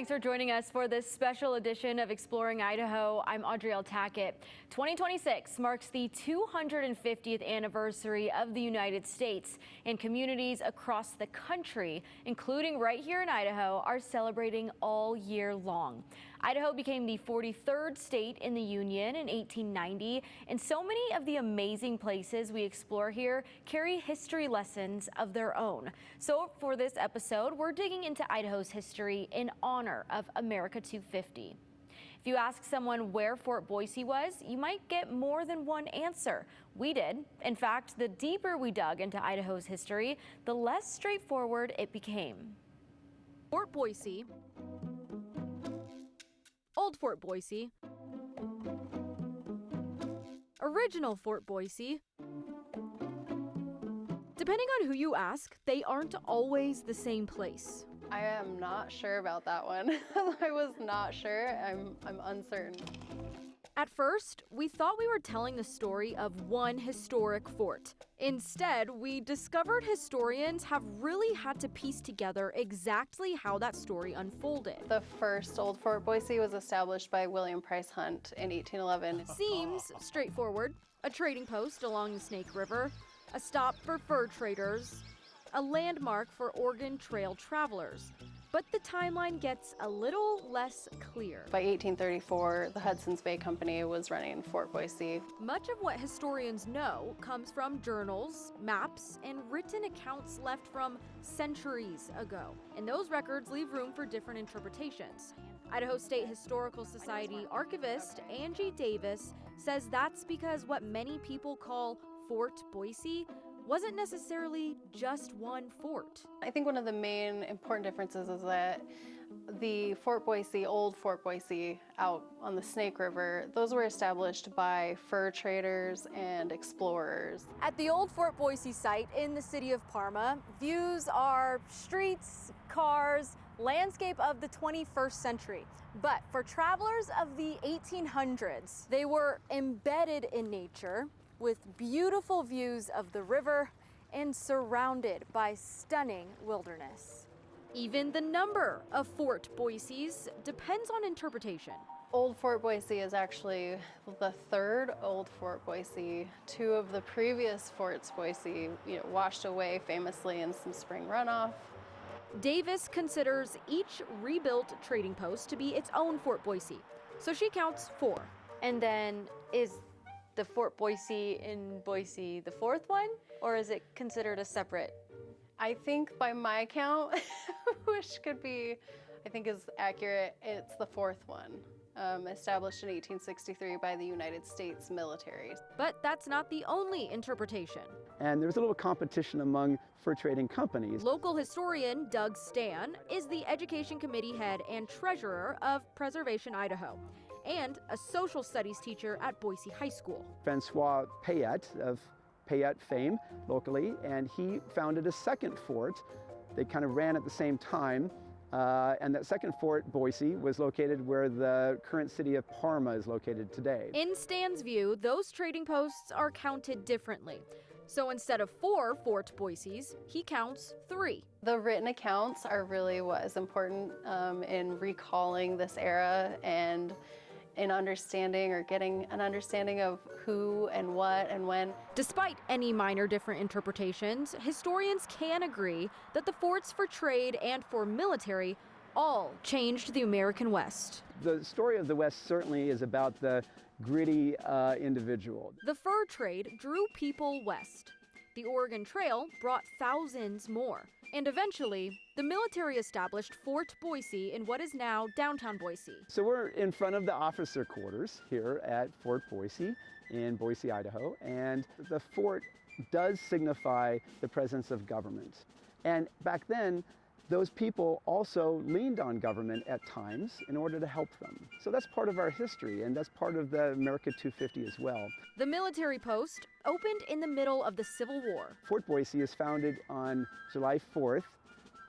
Thanks for joining us for this special edition of Exploring Idaho. I'm Audrielle Tackett. 2026 marks the 250th anniversary of the United States, and communities across the country, including right here in Idaho, are celebrating all year long. Idaho became the 43rd state in the Union in 1890, and so many of the amazing places we explore here carry history lessons of their own. So for this episode, we're digging into Idaho's history in honor of America 250. If you ask someone where Fort Boise was, you might get more than one answer. We did. In fact, the deeper we dug into Idaho's history, the less straightforward it became. Fort Boise, Old Fort Boise, Original Fort Boise. Depending on who you ask, they aren't always the same place. I am not sure about that one. I was not sure. I'm uncertain. At first, we thought we were telling the story of one historic fort. Instead, we discovered historians have really had to piece together exactly how that story unfolded. The first Old Fort Boise was established by William Price Hunt in 1811. Seems straightforward. A trading post along the Snake River, a stop for fur traders, a landmark for Oregon Trail travelers. But the timeline gets a little less clear. By 1834, the Hudson's Bay Company was running Fort Boise. Much of what historians know comes from journals, maps, and written accounts left from centuries ago. And those records leave room for different interpretations. Idaho State Historical Society archivist Angie Davis says that's because what many people call Fort Boise wasn't necessarily just one fort. I think one of the main important differences is that the Fort Boise, Old Fort Boise out on the Snake River, those were established by fur traders and explorers. At the Old Fort Boise site in the city of Parma, views are streets, cars, landscape of the 21st century. But for travelers of the 1800s, they were embedded in nature, with beautiful views of the river and surrounded by stunning wilderness. Even the number of Fort Boise's depends on interpretation. Old Fort Boise is actually the third Old Fort Boise. Two of the previous Forts Boise, washed away famously in some spring runoff. Davis considers each rebuilt trading post to be its own Fort Boise, so she counts 4. And then is the Fort Boise in Boise the 4th one, or is it considered a separate? I think by my count, which could be, I think is accurate, it's the 4th one, established in 1863 by the United States military. But that's not the only interpretation. And there's a little competition among fur trading companies. Local historian Doug Stan is the Education Committee head and treasurer of Preservation Idaho, and a social studies teacher at Boise High School. Francois Payette of Payette fame locally, and he founded a second fort. They kind of ran at the same time, and that second fort, Boise, was located where the current city of Parma is located today. In Stan's view, those trading posts are counted differently. So instead of 4 Fort Boise's, he counts 3. The written accounts are really what is important in recalling this era and in understanding or getting an understanding of who and what and when. Despite any minor different interpretations, historians can agree that the forts for trade and for military all changed the American West. The story of the West certainly is about the gritty individual. The fur trade drew people west. The Oregon Trail brought thousands more. And eventually, the military established Fort Boise in what is now downtown Boise. So we're in front of the officer quarters here at Fort Boise in Boise, Idaho, and the fort does signify the presence of government. And back then, those people also leaned on government at times in order to help them. So that's part of our history, and that's part of the America 250 as well. The military post opened in the middle of the Civil War. Fort Boise is founded on July 4th,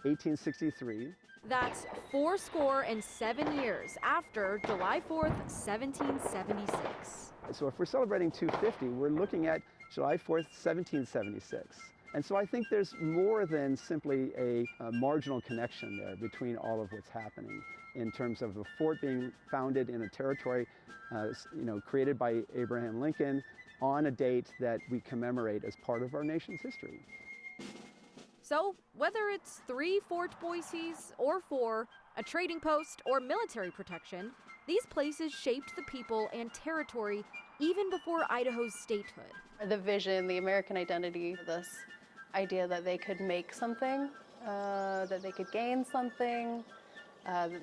1863. That's 47 years after July 4th, 1776. So if we're celebrating 250, we're looking at July 4th, 1776. And so I think there's more than simply a marginal connection there between all of what's happening. in terms of a fort being founded in a territory created by Abraham Lincoln on a date that we commemorate as part of our nation's history. So, whether it's 3 Fort Boise's or 4, a trading post or military protection, these places shaped the people and territory even before Idaho's statehood. The vision, the American identity, this idea that they could make something, that they could gain something,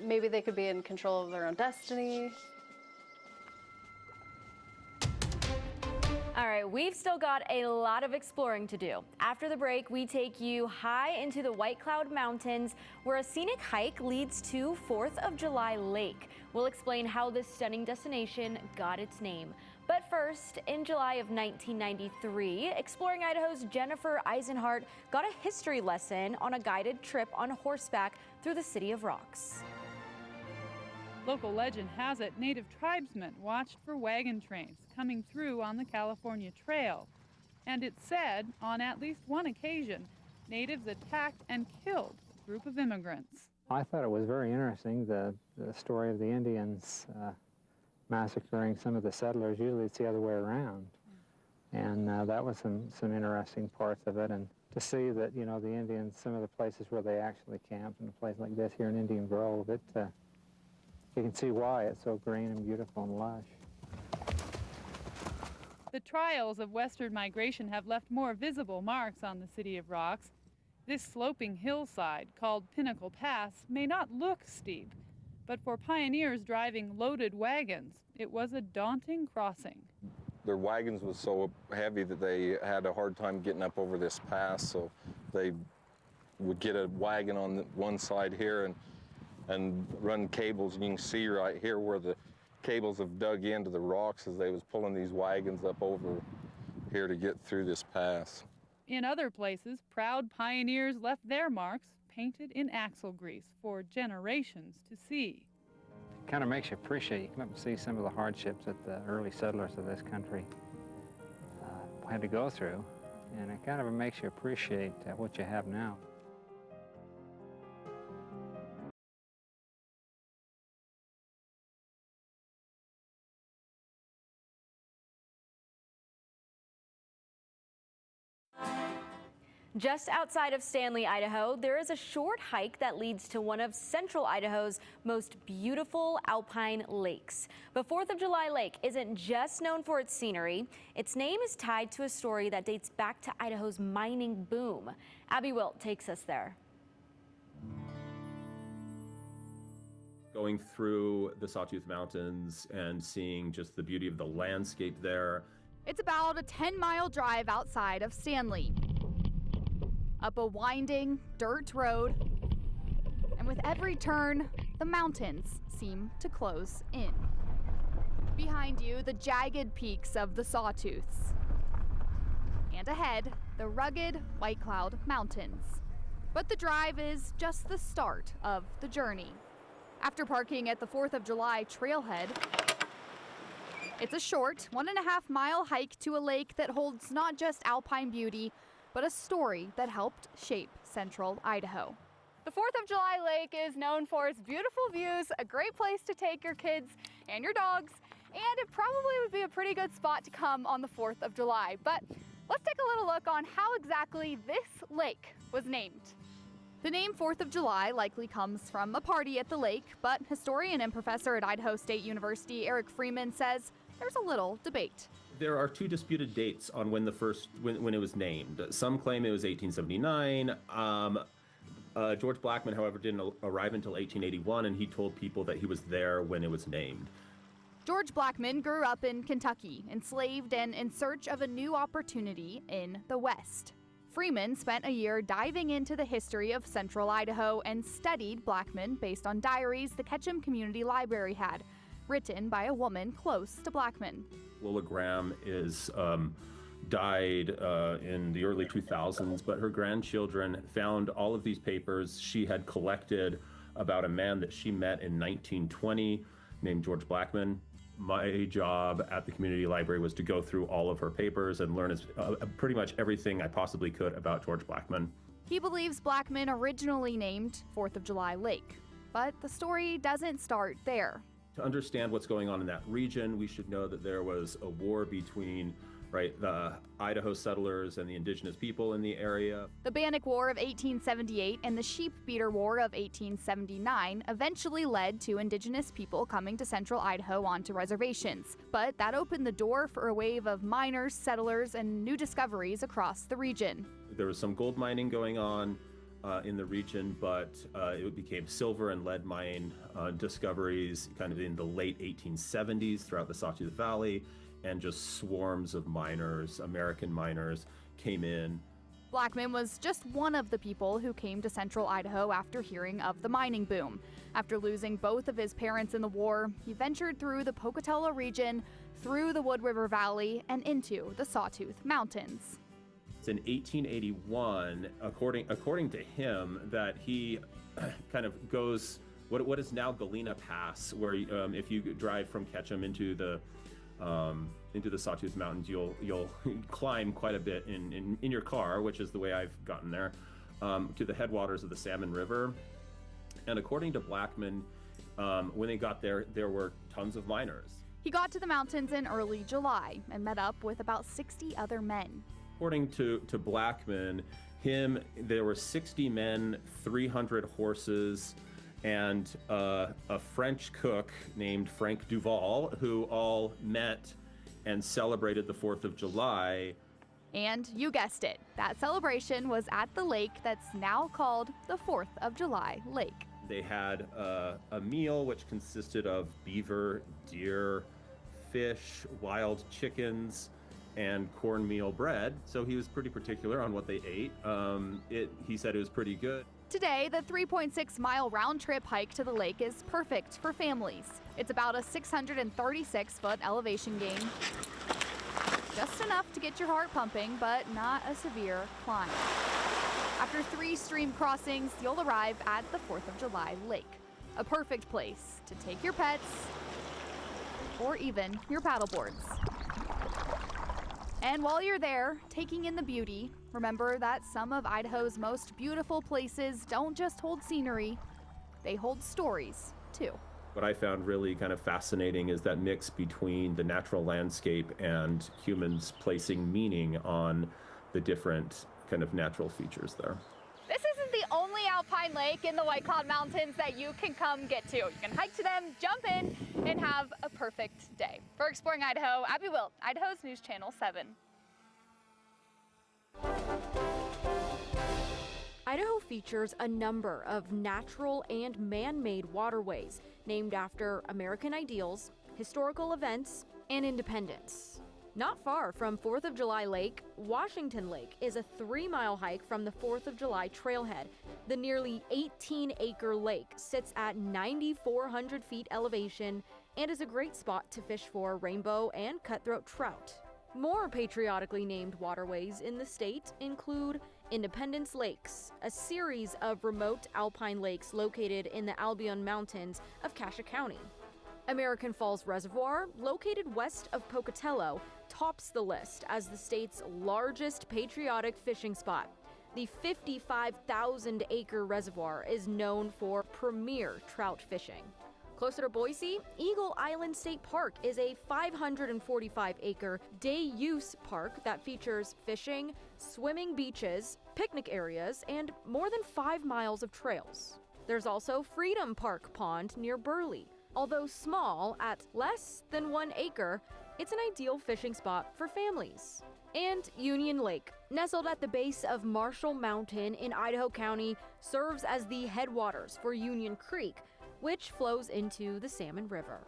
maybe they could be in control of their own destiny. All right, we've still got a lot of exploring to do. After the break, we take you high into the White Cloud Mountains, where a scenic hike leads to 4th of July Lake. We'll explain how this stunning destination got its name. But first, in July of 1993, Exploring Idaho's Jennifer Eisenhart got a history lesson on a guided trip on horseback through the City of Rocks. Local legend has it native tribesmen watched for wagon trains coming through on the California Trail. And it's said, on at least one occasion, natives attacked and killed a group of immigrants. I thought it was very interesting, the story of the Indians massacring some of the settlers. Usually it's the other way around. And that was some interesting parts of it. And to see that, the Indians, some of the places where they actually camped, in a place like this here in Indian Grove, you can see why it's so green and beautiful and lush. The trials of western migration have left more visible marks on the City of Rocks. This sloping hillside, called Pinnacle Pass, may not look steep, but for pioneers driving loaded wagons, it was a daunting crossing. Their wagons was so heavy that they had a hard time getting up over this pass, so they would get a wagon on one side here and run cables. And you can see right here where the cables have dug into the rocks as they was pulling these wagons up over here to get through this pass. In other places, proud pioneers left their marks painted in axle grease for generations to see. It kind of makes you appreciate, you come up and see some of the hardships that the early settlers of this country had to go through, and it kind of makes you appreciate what you have now. Just outside of Stanley, Idaho, there is a short hike that leads to one of central Idaho's most beautiful alpine lakes. But 4th of July Lake isn't just known for its scenery. Its name is tied to a story that dates back to Idaho's mining boom. Abby Wilt takes us there. Going through the Sawtooth Mountains and seeing just the beauty of the landscape there. It's about a 10-mile drive outside of Stanley. Up a winding dirt road, and with every turn, the mountains seem to close in. Behind you, the jagged peaks of the Sawtooths. And ahead, the rugged White Cloud Mountains. But the drive is just the start of the journey. After parking at the 4th of July trailhead, it's a short 1.5-mile hike to a lake that holds not just alpine beauty, but a story that helped shape central Idaho. The 4th of July Lake is known for its beautiful views, a great place to take your kids and your dogs, and it probably would be a pretty good spot to come on the 4th of July. But let's take a little look on how exactly this lake was named. The name 4th of July likely comes from a party at the lake, but historian and professor at Idaho State University Eric Freeman says there's a little debate. There are 2 disputed dates on when it was named. Some claim it was 1879. George Blackman, however, didn't arrive until 1881, and he told people that he was there when it was named. George Blackman grew up in Kentucky, enslaved and in search of a new opportunity in the West. Freeman spent a year diving into the history of central Idaho and studied Blackman based on diaries the Ketchum Community Library had, written by a woman close to Blackman. Lola Graham died in the early 2000s, but her grandchildren found all of these papers she had collected about a man that she met in 1920 named George Blackman. My job at the community library was to go through all of her papers and learn pretty much everything I possibly could about George Blackman. He believes Blackman originally named 4th of July Lake. But the story doesn't start there. To understand what's going on in that region, we should know that there was a war between the Idaho settlers and the indigenous people in the area. The Bannock War of 1878 and the Sheep Beater War of 1879 eventually led to indigenous people coming to central Idaho onto reservations. But that opened the door for a wave of miners, settlers, and new discoveries across the region. There was some gold mining going on in the region, but it became silver and lead mine discoveries kind of in the late 1870s throughout the Sawtooth Valley, and just swarms of miners, American miners, came in. Blackman was just one of the people who came to central Idaho after hearing of the mining boom. After losing both of his parents in the war, he ventured through the Pocatello region, through the Wood River Valley, and into the Sawtooth Mountains. It's in 1881, according to him, that he kind of goes what is now Galena Pass, where if you drive from Ketchum into the Sawtooth Mountains, you'll climb quite a bit in your car, which is the way I've gotten there, to the headwaters of the Salmon River. And according to Blackman, when they got there, there were tons of miners. He got to the mountains in early July and met up with about 60 other men. According to Blackman, there were 60 men, 300 horses, and a French cook named Frank Duval, who all met and celebrated the 4th of July. And you guessed it, that celebration was at the lake that's now called the 4th of July Lake. They had a meal which consisted of beaver, deer, fish, wild chickens, and cornmeal bread. So he was pretty particular on what they ate. He said it was pretty good. Today, the 3.6-mile round-trip hike to the lake is perfect for families. It's about a 636-foot elevation gain. Just enough to get your heart pumping, but not a severe climb. After 3 stream crossings, you'll arrive at the 4th of July Lake. A perfect place to take your pets or even your paddleboards. And while you're there, taking in the beauty, remember that some of Idaho's most beautiful places don't just hold scenery, they hold stories, too. What I found really kind of fascinating is that mix between the natural landscape and humans placing meaning on the different kind of natural features there. This isn't the only alpine lake in the White Cloud Mountains that you can come get to. You can hike to them, jump in, and have a perfect day. For Exploring Idaho, Abby Wilt, Idaho's News Channel 7. Idaho features a number of natural and man-made waterways named after American ideals, historical events, and independence. Not far from 4th of July Lake, Washington Lake is a 3-mile hike from the 4th of July trailhead. The nearly 18-acre lake sits at 9,400 feet elevation and is a great spot to fish for rainbow and cutthroat trout. More patriotically named waterways in the state include Independence Lakes, a series of remote alpine lakes located in the Albion Mountains of Cassia County. American Falls Reservoir, located west of Pocatello, tops the list as the state's largest patriotic fishing spot. The 55,000-acre reservoir is known for premier trout fishing. Closer to Boise, Eagle Island State Park is a 545-acre day-use park that features fishing, swimming beaches, picnic areas, and more than 5 miles of trails. There's also Freedom Park Pond near Burley. Although small, at less than 1 acre, it's an ideal fishing spot for families. And Union Lake, nestled at the base of Marshall Mountain in Idaho County, serves as the headwaters for Union Creek, which flows into the Salmon River.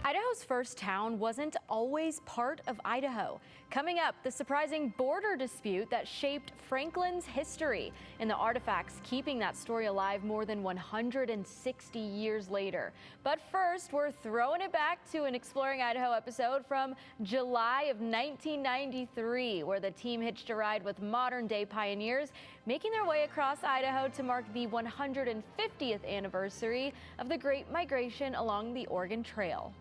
Idaho's first town wasn't always part of Idaho. Coming up, the surprising border dispute that shaped Franklin's history and the artifacts keeping that story alive more than 160 years later. But first, we're throwing it back to an Exploring Idaho episode from July of 1993, where the team hitched a ride with modern-day pioneers, making their way across Idaho to mark the 150th anniversary of the Great Migration along the Oregon Trail.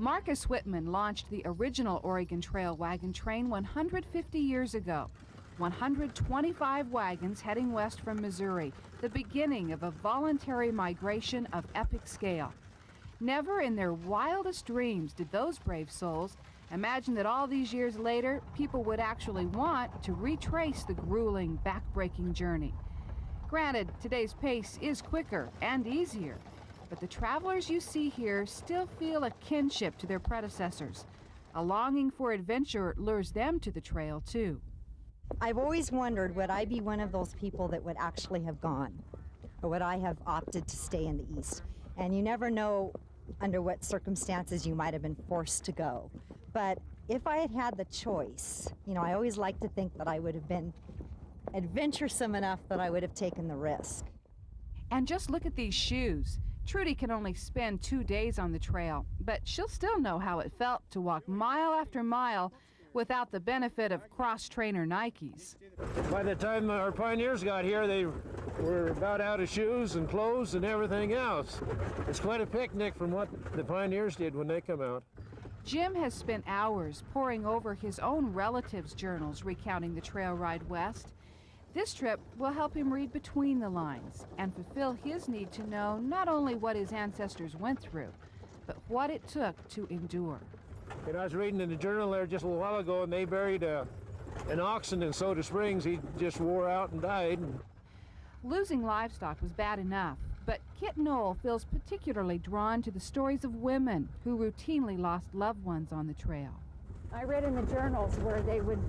Marcus Whitman launched the original Oregon Trail wagon train 150 years ago. 125 wagons heading west from Missouri, the beginning of a voluntary migration of epic scale. Never in their wildest dreams did those brave souls imagine that all these years later, people would actually want to retrace the grueling, back-breaking journey. Granted, today's pace is quicker and easier, but the travelers you see here still feel a kinship to their predecessors. A longing for adventure lures them to the trail, too. I've always wondered, would I be one of those people that would actually have gone? Or would I have opted to stay in the East? And you never know under what circumstances you might have been forced to go. But if I had had the choice, I always like to think that I would have been adventuresome enough that I would have taken the risk. And just look at these shoes. Trudy can only spend 2 days on the trail, but she'll still know how it felt to walk mile after mile without the benefit of cross-trainer Nikes. By the time our pioneers got here, they were about out of shoes and clothes and everything else. It's quite a picnic from what the pioneers did when they come out. Jim has spent hours poring over his own relatives' journals recounting the trail ride west. This trip will help him read between the lines and fulfill his need to know not only what his ancestors went through, but what it took to endure. And I was reading in the journal there just a little while ago, and they buried an oxen in Soda Springs. He just wore out and died. Losing livestock was bad enough, but Kit Knoll feels particularly drawn to the stories of women who routinely lost loved ones on the trail. I read in the journals where they would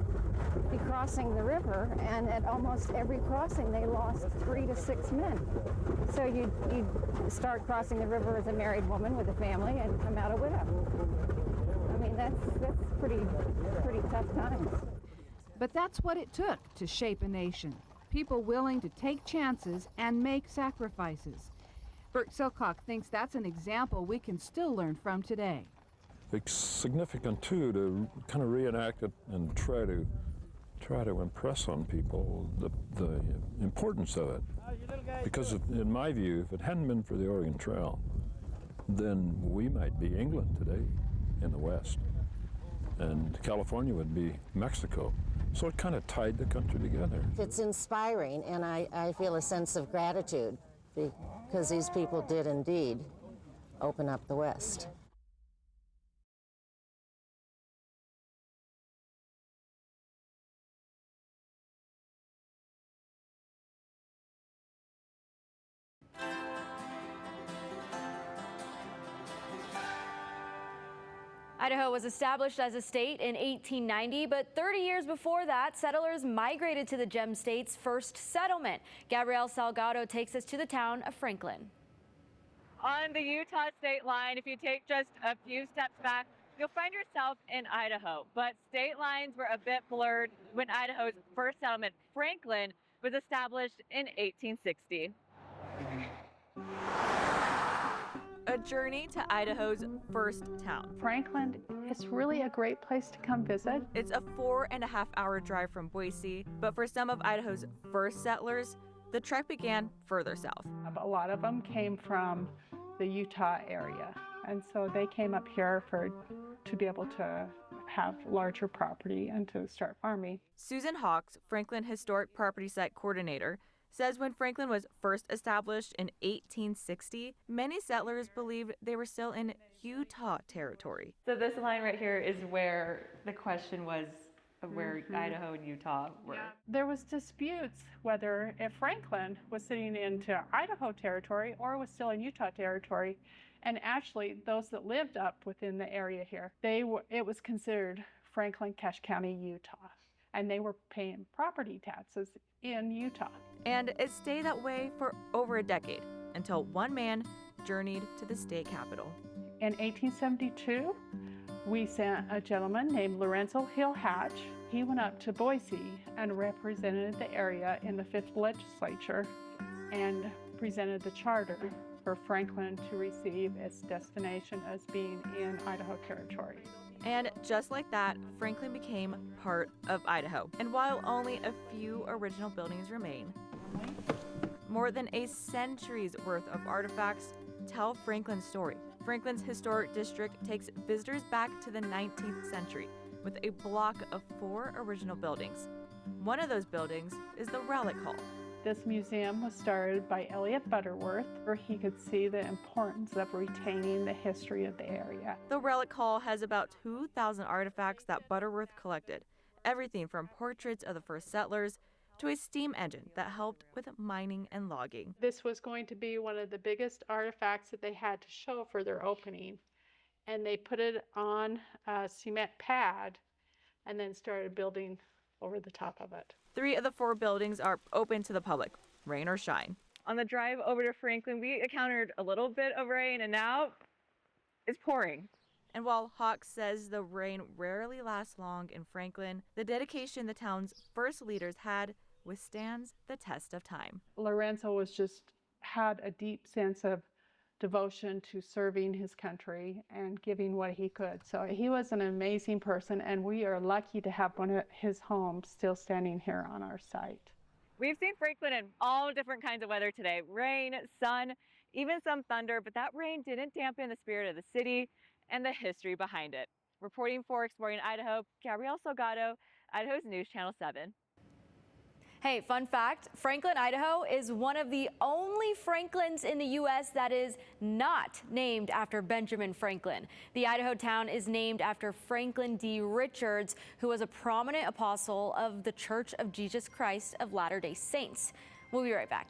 be crossing the river, and at almost every crossing they lost 3 to 6 men. So you'd start crossing the river as a married woman with a family and come out a widow. I mean, that's pretty tough times. But that's what it took to shape a nation. People willing to take chances and make sacrifices. Bert Silcock thinks that's an example we can still learn from today. It's significant too to kind of reenact it and try to impress on people the importance of it. Because in my view, if it hadn't been for the Oregon Trail, then we might be England today in the West, and California would be Mexico. So it kind of tied the country together. It's inspiring, and I feel a sense of gratitude because these people did indeed open up the West. Idaho was established as a state in 1890, but 30 years before that, settlers migrated to the Gem State's first settlement. Gabrielle Salgado takes us to the town of Franklin. On the Utah state line, if you take just a few steps back, you'll find yourself in Idaho. But state lines were a bit blurred when Idaho's first settlement, Franklin, was established in 1860. A journey to Idaho's first town. Franklin is really a great place to come visit. It's a 4.5-hour drive from Boise, but for some of Idaho's first settlers, the trek began further south. A lot of them came from the Utah area, and so they came up here to be able to have larger property and to start farming. Susan Hawks, Franklin Historic Property Site Coordinator, says when Franklin was first established in 1860, many settlers believed they were still in Utah territory. So this line right here is where the question was of where Idaho and Utah were. Yeah. There was disputes whether if Franklin was sitting into Idaho territory or was still in Utah territory. And actually, those that lived up within the area here, it was considered Franklin, Cache County, Utah. And they were paying property taxes in Utah. And it stayed that way for over a decade until one man journeyed to the state capital. In 1872, we sent a gentleman named Lorenzo Hill Hatch. He went up to Boise and represented the area in the 5th legislature and presented the charter for Franklin to receive its destination as being in Idaho territory. And just like that, Franklin became part of Idaho. And while only a few original buildings remain, more than a century's worth of artifacts tell Franklin's story. Franklin's historic district takes visitors back to the 19th century with a block of 4 original buildings. One of those buildings is the Relic Hall. This museum was started by Elliot Butterworth, where he could see the importance of retaining the history of the area. The Relic Hall has about 2,000 artifacts that Butterworth collected, everything from portraits of the first settlers to a steam engine that helped with mining and logging. This was going to be one of the biggest artifacts that they had to show for their opening, and they put it on a cement pad and then started building over the top of it. 3 of the 4 buildings are open to the public, rain or shine. On the drive over to Franklin, we encountered a little bit of rain, and now it's pouring. And while Hawks says the rain rarely lasts long in Franklin, the dedication the town's first leaders had withstands the test of time. Lorenzo had a deep sense of devotion to serving his country and giving what he could. So he was an amazing person, and we are lucky to have one of his homes still standing here on our site. We've seen Franklin in all different kinds of weather today. Rain, sun, even some thunder, but that rain didn't dampen the spirit of the city and the history behind it. Reporting for Exploring Idaho, Gabrielle Salgado, Idaho's News Channel 7. Hey, fun fact, Franklin, Idaho is one of the only Franklins in the U.S. that is not named after Benjamin Franklin. The Idaho town is named after Franklin D. Richards, who was a prominent apostle of the Church of Jesus Christ of Latter-day Saints. We'll be right back.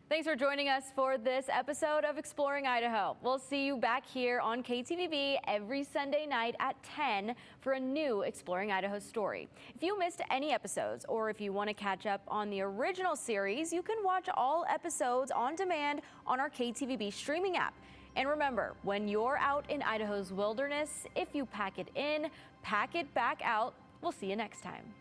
Thanks for joining us for this episode of Exploring Idaho. We'll see you back here on KTVB every Sunday night at 10 for a new Exploring Idaho story. If you missed any episodes, or if you want to catch up on the original series, you can watch all episodes on demand on our KTVB streaming app. And remember, when you're out in Idaho's wilderness, if you pack it in, pack it back out. We'll see you next time.